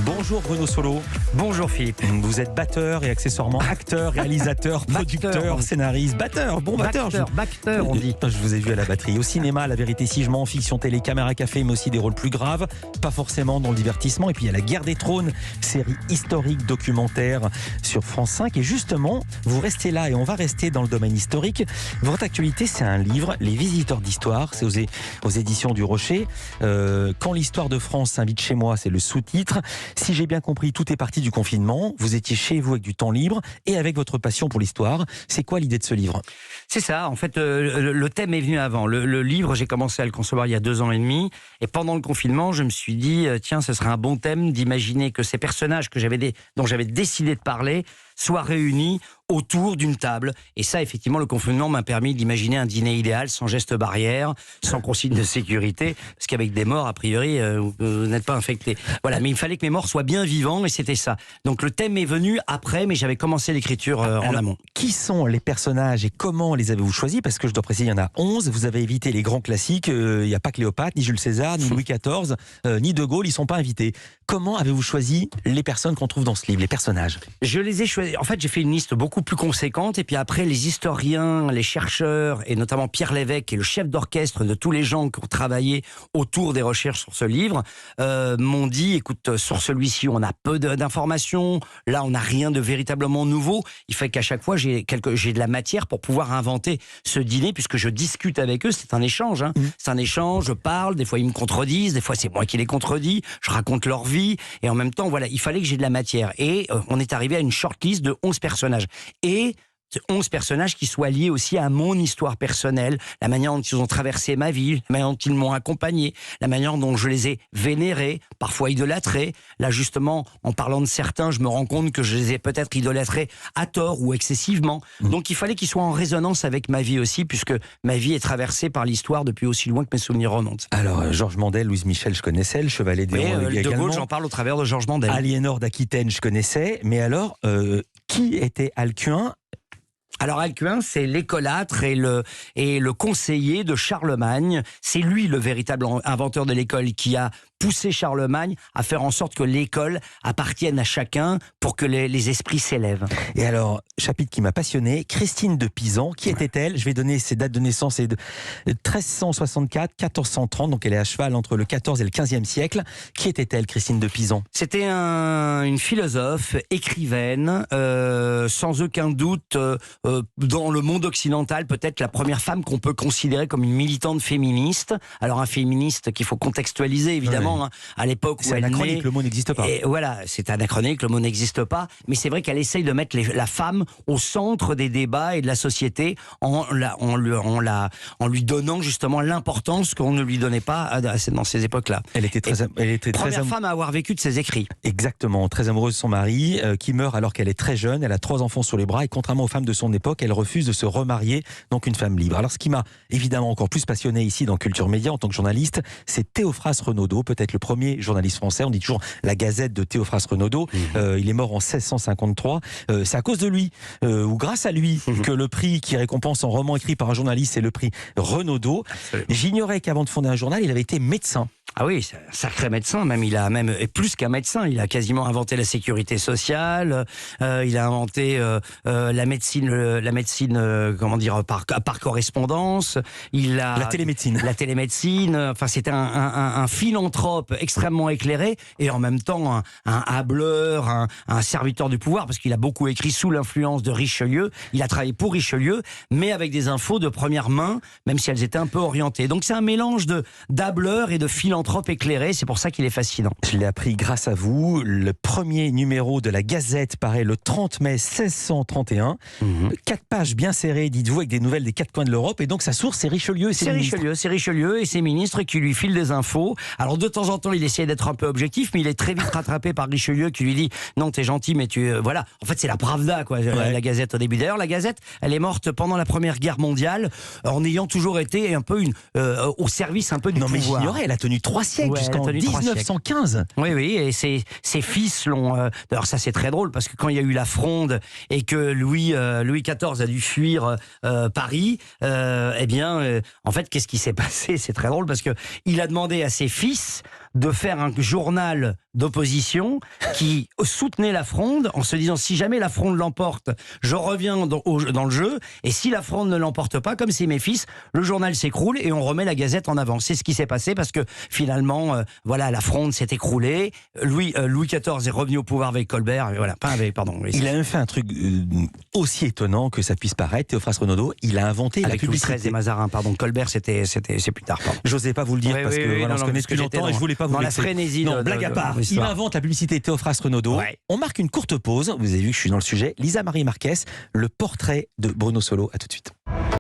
Bonjour Bruno Solo. Bonjour Philippe. Vous êtes batteur et accessoirement acteur, réalisateur, producteur, scénariste, batteur. Bon batteur. Batteur, on dit. Je vous ai vu à la batterie. Au cinéma, La Vérité si je mens, fiction télé, caméra café, mais aussi des rôles plus graves. Pas forcément dans le divertissement. Et puis il y a La Guerre des Trônes, série historique, documentaire sur France 5. Et justement, vous restez là et on va rester dans le domaine historique. Votre actualité, c'est un livre, Les Visiteurs d'Histoire. C'est aux éditions du Rocher. Quand l'histoire de France s'invite chez moi, c'est le sous-titre. Si j'ai bien compris, tout est parti du confinement. Vous étiez chez vous avec du temps libre et avec votre passion pour l'histoire. C'est quoi l'idée de ce livre ? C'est ça, en fait, le thème est venu avant. Le livre, j'ai commencé à le concevoir il y a 2 ans et demi. Et pendant le confinement, je me suis dit, tiens, ce serait un bon thème d'imaginer que ces personnages dont j'avais décidé de parler soient réunis autour d'une table. Et ça, effectivement, le confinement m'a permis d'imaginer un dîner idéal, sans geste barrière, sans consigne de sécurité, parce qu'avec des morts, a priori, vous n'êtes pas infecté. Voilà, mais il fallait que mes morts soient bien vivants, et c'était ça. Donc le thème est venu après, mais j'avais commencé l'écriture en amont. Qui sont les personnages et comment les avez-vous choisis ? Parce que je dois préciser, il y en a 11. Vous avez évité les grands classiques. Il n'y a pas Cléopâtre, ni Jules César, ni Louis XIV, ni De Gaulle. Ils ne sont pas invités. Comment avez-vous choisi les personnes qu'on trouve dans ce livre, les personnages ? Je les ai choisis. En fait, j'ai fait une liste beaucoup plus conséquente. Et puis après, les historiens, les chercheurs, et notamment Pierre Lévesque, qui est le chef d'orchestre de tous les gens qui ont travaillé autour des recherches sur ce livre, m'ont dit, écoute, sur celui-ci, on a peu d'informations. Là, on n'a rien de véritablement nouveau. Il fait qu'à chaque fois, j'ai de la matière pour pouvoir inventer ce dîner, puisque je discute avec eux. C'est un échange. C'est un échange, je parle. Des fois, ils me contredisent. Des fois, c'est moi qui les contredis. Je raconte leur vie. Et en même temps, voilà, il fallait que j'ai de la matière. Et on est arrivé à une shortlist de 11 personnages. Et 11 personnages qui soient liés aussi à mon histoire personnelle, la manière dont ils ont traversé ma vie, la manière dont ils m'ont accompagné, la manière dont je les ai vénérés, parfois idolâtrés. Là, justement, en parlant de certains, je me rends compte que je les ai peut-être idolâtrés à tort ou excessivement. Donc, il fallait qu'ils soient en résonance avec ma vie aussi, puisque ma vie est traversée par l'histoire depuis aussi loin que mes souvenirs remontent. Alors, Georges Mandel, Louise Michel, je connaissais, le Chevalier des Rois De également. Gaulle, j'en parle au travers de Georges Mandel. Aliénor d'Aquitaine, je connaissais. Mais alors, qui était Alcuin ? Alors Alcuin, c'est l'écolâtre et le conseiller de Charlemagne. C'est lui le véritable inventeur de l'école qui a poussé Charlemagne à faire en sorte que l'école appartienne à chacun pour que les esprits s'élèvent. Et alors, chapitre qui m'a passionné, Christine de Pisan, qui était-elle ? Je vais donner ses dates de naissance, c'est de 1364, 1430, donc elle est à cheval entre le 14 et le 15e siècle. Qui était-elle, Christine de Pisan ? C'était une philosophe, écrivaine, sans aucun doute, dans le monde occidental, peut-être la première femme qu'on peut considérer comme une militante féministe. Alors un féministe qu'il faut contextualiser, évidemment, à l'époque où elle anachronique, naît. le mot n'existe pas. Et voilà, c'est anachronique, le mot n'existe pas, mais c'est vrai qu'elle essaye de mettre la femme au centre des débats et de la société en lui donnant justement l'importance qu'on ne lui donnait pas dans ces époques-là. Elle était première femme à avoir vécu de ses écrits. Exactement, très amoureuse de son mari, qui meurt alors qu'elle est très jeune. Elle a 3 enfants sur les bras et contrairement aux femmes de son époque, elle refuse de se remarier, donc une femme libre. Alors ce qui m'a évidemment encore plus passionné ici dans Culture Média en tant que journaliste, c'est Théophraste Renaudot, peut-être le premier journaliste français. On dit toujours la Gazette de Théophraste Renaudot. Il est mort en 1653. C'est à cause de lui, ou grâce à lui, que le prix qui récompense un roman écrit par un journaliste, c'est le prix Renaudot. Absolument. J'ignorais qu'avant de fonder un journal, il avait été médecin. Ah oui, c'est un sacré médecin, et plus qu'un médecin, il a quasiment inventé la sécurité sociale, il a inventé la médecine, comment dire, par correspondance, La télémédecine. Enfin, c'était un philanthrope extrêmement éclairé et en même temps un hâbleur, un serviteur du pouvoir, parce qu'il a beaucoup écrit sous l'influence de Richelieu. Il a travaillé pour Richelieu, mais avec des infos de première main, même si elles étaient un peu orientées. Donc c'est un mélange d'hâbleur et de philanthrope éclairé, c'est pour ça qu'il est fascinant. Je l'ai appris grâce à vous. Le premier numéro de la Gazette paraît le 30 mai 1631. 4 pages bien serrées, dites-vous, avec des nouvelles des 4 coins de l'Europe. Et donc sa source, c'est Richelieu et ses ministres. C'est Richelieu et ses ministres qui lui filent des infos. Alors de temps en temps, il essaie d'être un peu objectif, mais il est très vite rattrapé par Richelieu qui lui dit « Non, t'es gentil, mais tu... voilà. » En fait, c'est la Pravda, quoi, la Gazette au début. D'ailleurs, la Gazette, elle est morte pendant la Première Guerre mondiale, en ayant toujours été un peu au service un peu du pouvoir. Non, mais j'ignorais, elle a tenu 3 siècles, jusqu'en 1915. Oui, et ses fils l'ont... alors ça, c'est très drôle, parce que quand il y a eu la Fronde et que Louis XIV a dû fuir Paris, en fait, qu'est-ce qui s'est passé ? C'est très drôle, parce que il a demandé à ses fils de faire un journal d'opposition qui soutenait la Fronde en se disant si jamais la Fronde l'emporte, je reviens dans le jeu, et si la Fronde ne l'emporte pas, comme c'est mes fils, le journal s'écroule et on remet la Gazette en avant. C'est ce qui s'est passé parce que finalement, voilà, la Fronde s'est écroulée, Louis XIV est revenu au pouvoir avec Colbert, et voilà, pas avec, pardon. Il a même fait un truc aussi étonnant que ça puisse paraître, Théophraste Renaudot, il a inventé la publicité. Louis XIII et Mazarin, pardon, Colbert c'est plus tard. J'osais pas vous le dire parce que on se connaît depuis longtemps et je voulais pas vous la frénésie. Non, blague à part. Il invente la publicité Théophraste Renaudot. Ouais. On marque une courte pause. Vous avez vu que je suis dans le sujet. Lisa Marie Marquez, le portrait de Bruno Solo. À tout de suite.